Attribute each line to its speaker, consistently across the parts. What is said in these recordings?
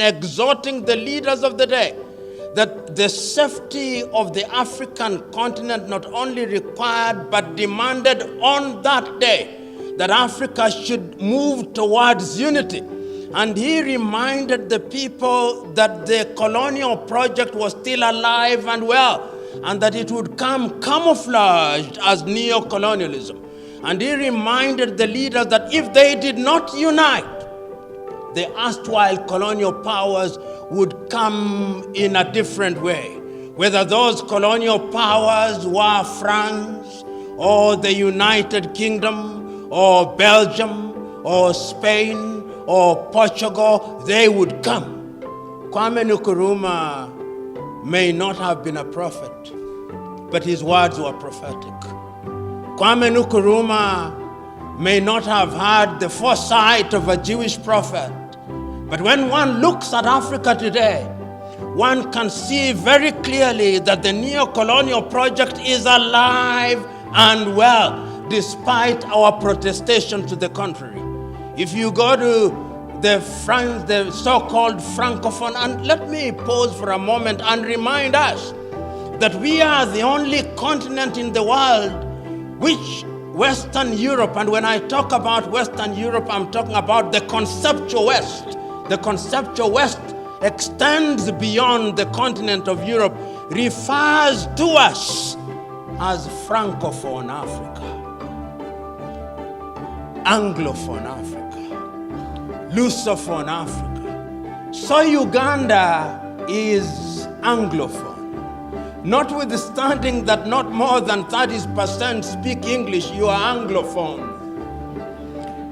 Speaker 1: exhorting the leaders of the day that the safety of the African continent not only required but demanded on that day that Africa should move towards unity. And he reminded the people that the colonial project was still alive and well, and that it would come camouflaged as neo-colonialism. And he reminded the leaders that if they did not unite, the erstwhile colonial powers would come in a different way. Whether those colonial powers were France, or the United Kingdom, or Belgium, or Spain, or Portugal, they would come. Kwame Nkrumah may not have been a prophet, but his words were prophetic. Kwame Nkrumah may not have had the foresight of a Jewish prophet, but when one looks at Africa today, one can see very clearly that the neo-colonial project is alive and well, despite our protestation to the contrary. If you go to the so-called Francophone, and let me pause for a moment and remind us that we are the only continent in the world which Western Europe, and when I talk about Western Europe, I'm talking about the conceptual West. The conceptual West extends beyond the continent of Europe, refers to us as Francophone Africa, Anglophone Africa, Lusophone Africa. So Uganda is Anglophone. Notwithstanding that not more than 30% speak English, you are Anglophone.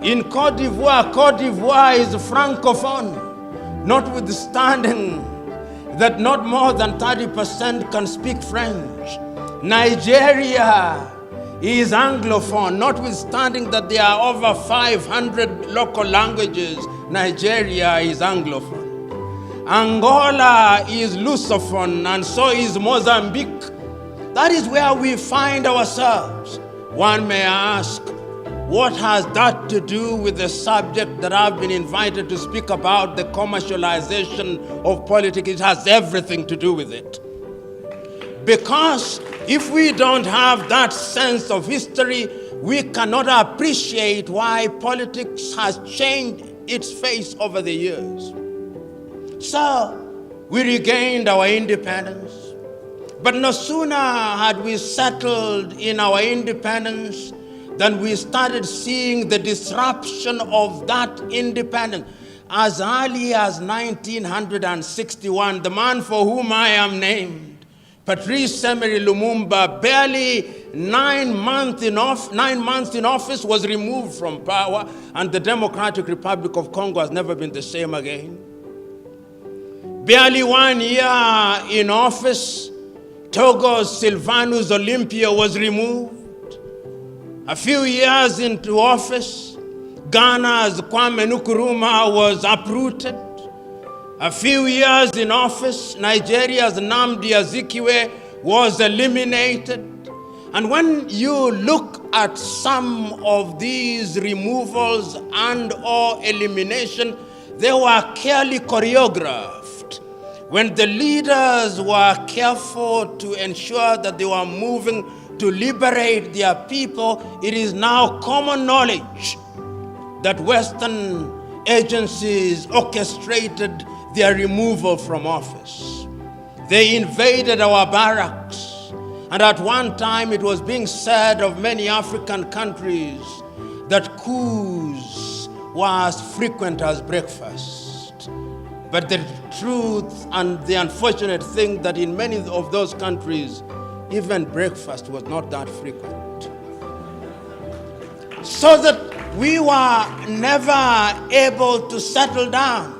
Speaker 1: In Cote d'Ivoire is Francophone, notwithstanding that not more than 30% can speak French. Nigeria is Anglophone, notwithstanding that there are over 500 local languages. Nigeria is Anglophone. Angola is Lusophone, and so is Mozambique. That is where we find ourselves. One may ask, what has that to do with the subject that I've been invited to speak about, the commercialization of politics? It has everything to do with it. Because if we don't have that sense of history, we cannot appreciate why politics has changed its face over the years. So, we regained our independence. But no sooner had we settled in our independence than we started seeing the disruption of that independence. As early as 1961, the man for whom I am named, Patrice Emery Lumumba, barely 9 months in office, was removed from power, and the Democratic Republic of Congo has never been the same again. Barely 1 year in office, Togo's Sylvanus Olympia was removed. A few years into office, Ghana's Kwame Nkrumah was uprooted. A few years in office, Nigeria's Nnamdi Azikiwe was eliminated. And when you look at some of these removals and/or elimination, they were clearly choreographed. When the leaders were careful to ensure that they were moving to liberate their people, it is now common knowledge that Western agencies orchestrated their removal from office. They invaded our barracks, and at one time it was being said of many African countries that coups were as frequent as breakfast. But the truth and the unfortunate thing that in many of those countries, even breakfast was not that frequent. So that we were never able to settle down.